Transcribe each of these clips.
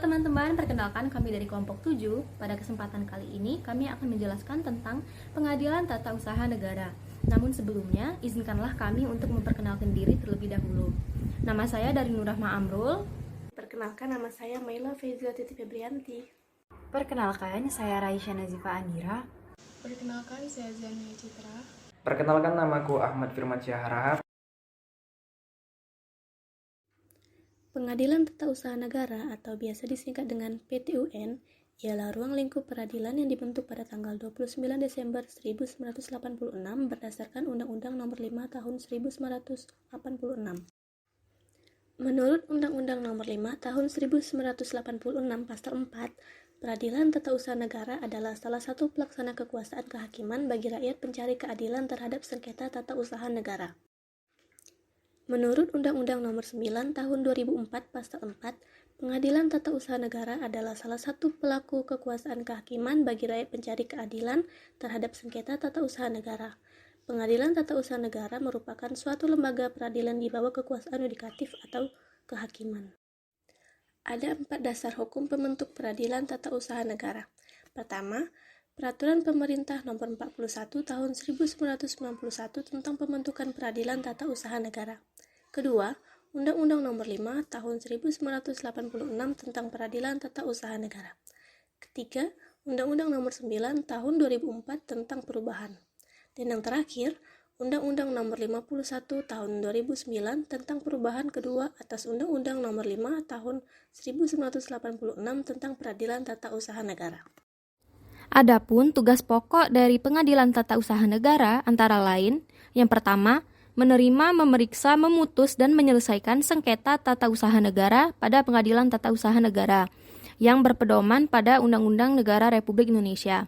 teman-teman, perkenalkan kami dari kelompok 7. Pada kesempatan kali ini kami akan menjelaskan tentang pengadilan tata usaha negara. Namun sebelumnya, izinkanlah kami untuk memperkenalkan diri terlebih dahulu. Nama saya dari Nurrahma Amrul. Perkenalkan, nama saya Maila Fezliatiti Febrianti. Perkenalkan, saya Raisya Nazifa Andira. Perkenalkan, saya Zania Citra. Perkenalkan, namaku Ahmad Firman Syahharahap. Pengadilan Tata Usaha Negara atau biasa disingkat dengan PTUN ialah ruang lingkup peradilan yang dibentuk pada tanggal 29 Desember 1986 berdasarkan Undang-Undang Nomor 5 Tahun 1986. Menurut Undang-Undang Nomor 5 Tahun 1986 Pasal 4, peradilan tata usaha negara adalah salah satu pelaksana kekuasaan kehakiman bagi rakyat pencari keadilan terhadap sengketa tata usaha negara. Menurut Undang-Undang Nomor 9 Tahun 2004 Pasal 4, pengadilan tata usaha negara adalah salah satu pelaku kekuasaan kehakiman bagi rakyat pencari keadilan terhadap sengketa tata usaha negara. Pengadilan tata usaha negara merupakan suatu lembaga peradilan di bawah kekuasaan yudikatif atau kehakiman. Ada 4 dasar hukum pembentuk peradilan tata usaha negara. Pertama, Peraturan Pemerintah Nomor 41 Tahun 1991 tentang pembentukan peradilan tata usaha negara. Kedua, Undang-Undang Nomor 5 Tahun 1986 tentang peradilan tata usaha negara. Ketiga, Undang-Undang Nomor 9 Tahun 2004 tentang perubahan. Dan yang terakhir, Undang-Undang Nomor 51 Tahun 2009 tentang perubahan kedua atas Undang-Undang Nomor 5 Tahun 1986 tentang peradilan tata usaha negara. Adapun tugas pokok dari pengadilan tata usaha negara antara lain, yang pertama, menerima, memeriksa, memutus, dan menyelesaikan sengketa tata usaha negara pada pengadilan tata usaha negara yang berpedoman pada Undang-Undang Negara Republik Indonesia.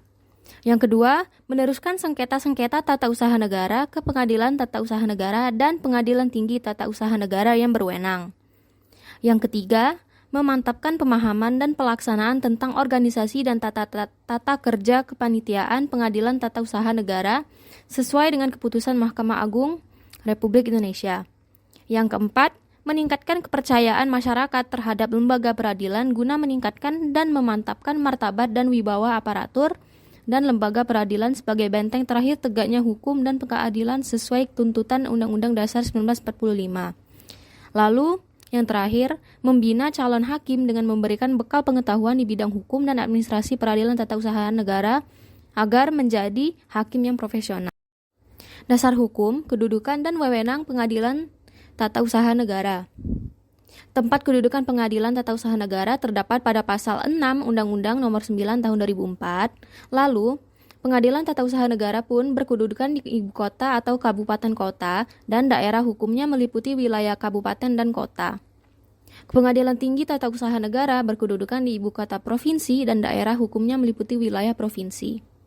Yang kedua, meneruskan sengketa-sengketa tata usaha negara ke pengadilan tata usaha negara dan pengadilan tinggi tata usaha negara yang berwenang. Yang ketiga, memantapkan pemahaman dan pelaksanaan tentang organisasi dan tata kerja kepanitiaan pengadilan tata usaha negara sesuai dengan keputusan Mahkamah Agung Republik Indonesia. Yang keempat, meningkatkan kepercayaan masyarakat terhadap lembaga peradilan guna meningkatkan dan memantapkan martabat dan wibawa aparatur dan lembaga peradilan sebagai benteng terakhir tegaknya hukum dan keadilan sesuai tuntutan Undang-Undang Dasar 1945. Lalu, yang terakhir, membina calon hakim dengan memberikan bekal pengetahuan di bidang hukum dan administrasi peradilan tata usaha negara agar menjadi hakim yang profesional. Dasar hukum, kedudukan, dan wewenang pengadilan tata usaha negara. Tempat kedudukan pengadilan tata usaha negara terdapat pada Pasal 6 Undang-Undang Nomor 9 Tahun 2004. Lalu, pengadilan tata usaha negara pun berkedudukan di ibu kota atau kabupaten kota dan daerah hukumnya meliputi wilayah kabupaten dan kota. Pengadilan tinggi tata usaha negara berkedudukan di ibu kota provinsi dan daerah hukumnya meliputi wilayah provinsi.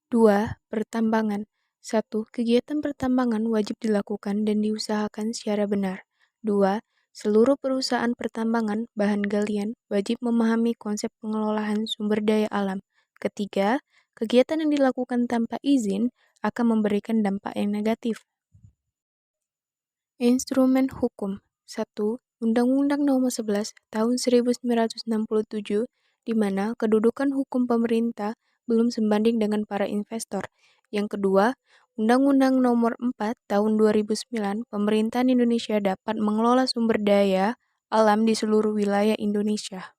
2. Pertambangan. 1. Kegiatan pertambangan wajib dilakukan dan diusahakan secara benar. 2. Seluruh perusahaan pertambangan bahan galian wajib memahami konsep pengelolaan sumber daya alam. Ketiga, kegiatan yang dilakukan tanpa izin akan memberikan dampak yang negatif. Instrumen hukum. 1. Undang-Undang Nomor 11 Tahun 1967 di mana kedudukan hukum pemerintah belum sebanding dengan para investor. Yang kedua, Undang-Undang Nomor 4 Tahun 2009 pemerintahan Indonesia dapat mengelola sumber daya alam di seluruh wilayah Indonesia.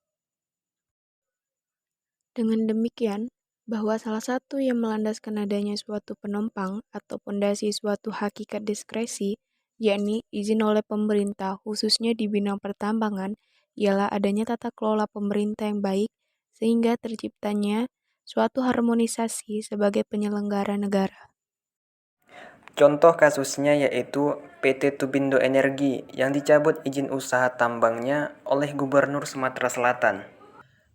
Dengan demikian, bahwa salah satu yang melandaskan adanya suatu penopang atau pondasi suatu hakikat diskresi, yakni izin oleh pemerintah khususnya di bidang pertambangan, ialah adanya tata kelola pemerintah yang baik sehingga terciptanya suatu harmonisasi sebagai penyelenggara negara. Contoh kasusnya yaitu PT Tubindo Energi yang dicabut izin usaha tambangnya oleh Gubernur Sumatera Selatan.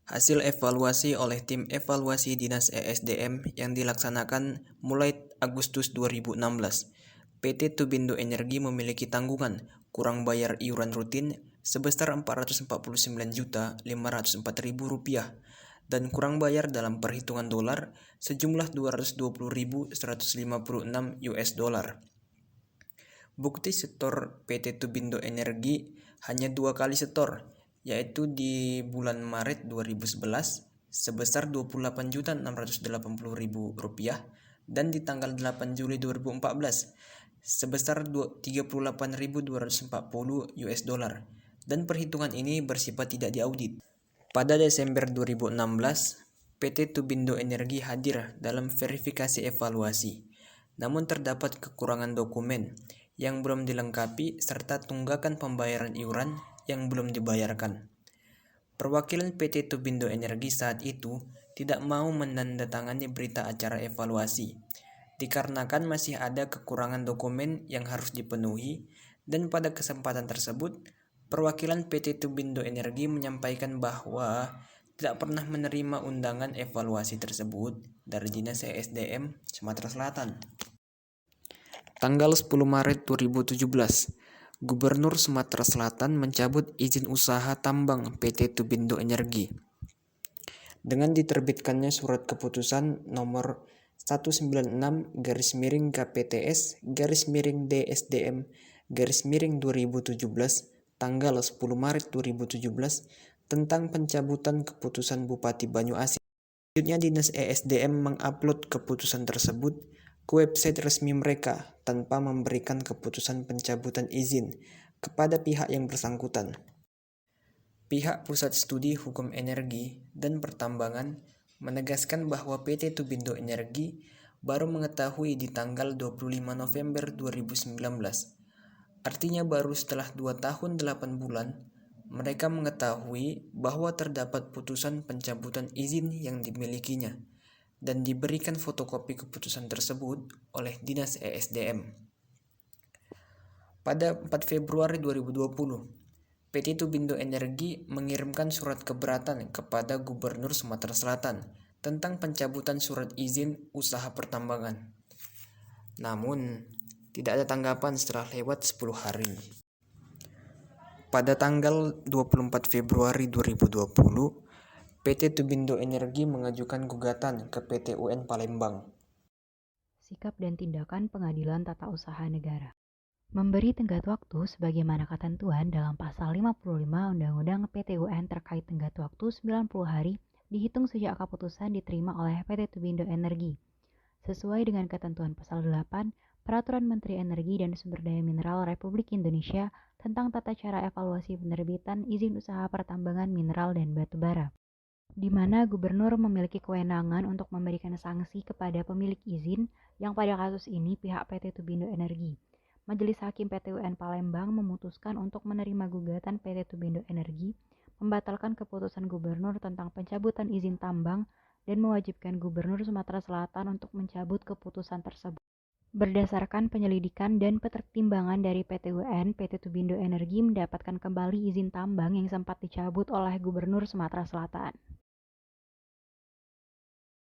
Hasil evaluasi oleh tim evaluasi Dinas ESDM yang dilaksanakan mulai Agustus 2016. PT Tubindo Energi memiliki tanggungan kurang bayar iuran rutin sebesar Rp449.504.000 dan kurang bayar dalam perhitungan dolar sejumlah 220.156 US dollar. Bukti setor PT Tubindo Energi hanya 2 kali setor, yaitu di bulan Maret 2011 sebesar Rp28.680.000 dan di tanggal 8 Juli 2014 sebesar $34.240 dan perhitungan ini bersifat tidak diaudit. Pada Desember 2016, PT Tubindo Energi hadir dalam verifikasi evaluasi, namun terdapat kekurangan dokumen yang belum dilengkapi serta tunggakan pembayaran iuran yang belum dibayarkan. Perwakilan PT Tubindo Energi saat itu tidak mau menandatangani berita acara evaluasi, dikarenakan masih ada kekurangan dokumen yang harus dipenuhi, dan pada kesempatan tersebut, perwakilan PT Tubindo Energi menyampaikan bahwa tidak pernah menerima undangan evaluasi tersebut dari Dinas ESDM Sumatera Selatan. Tanggal 10 Maret 2017, Gubernur Sumatera Selatan mencabut izin usaha tambang PT Tubindo Energi dengan diterbitkannya surat keputusan nomor 196-KPTS-DSDM-2017 tanggal 10 Maret 2017 tentang pencabutan keputusan Bupati Banyu Asin. Selanjutnya Dinas ESDM mengupload keputusan tersebut ke website resmi mereka tanpa memberikan keputusan pencabutan izin kepada pihak yang bersangkutan. Pihak Pusat Studi Hukum Energi dan Pertambangan menegaskan bahwa PT Tubindo Energi baru mengetahui di tanggal 25 November 2019. Artinya baru setelah 2 tahun 8 bulan, mereka mengetahui bahwa terdapat putusan pencabutan izin yang dimilikinya dan diberikan fotokopi keputusan tersebut oleh Dinas ESDM. Pada 4 Februari 2020, PT Tubindo Energi mengirimkan surat keberatan kepada Gubernur Sumatera Selatan tentang pencabutan surat izin usaha pertambangan. Namun, tidak ada tanggapan setelah lewat 10 hari. Pada tanggal 24 Februari 2020, PT Tubindo Energi mengajukan gugatan ke PT UN Palembang. Sikap dan tindakan Pengadilan Tata Usaha Negara. Memberi tenggat waktu sebagaimana ketentuan dalam pasal 55 Undang-Undang PT UN terkait tenggat waktu 90 hari dihitung sejak keputusan diterima oleh PT Tubindo Energi. Sesuai dengan ketentuan pasal 8 Peraturan Menteri Energi dan Sumber Daya Mineral Republik Indonesia tentang tata cara evaluasi penerbitan izin usaha pertambangan mineral dan batu bara, di mana gubernur memiliki kewenangan untuk memberikan sanksi kepada pemilik izin yang pada kasus ini pihak PT Tubindo Energi. Majelis Hakim PT UN Palembang memutuskan untuk menerima gugatan PT Tubindo Energi, membatalkan keputusan gubernur tentang pencabutan izin tambang dan mewajibkan Gubernur Sumatera Selatan untuk mencabut keputusan tersebut. Berdasarkan penyelidikan dan pertimbangan dari PT UN, PT Tubindo Energi mendapatkan kembali izin tambang yang sempat dicabut oleh Gubernur Sumatera Selatan.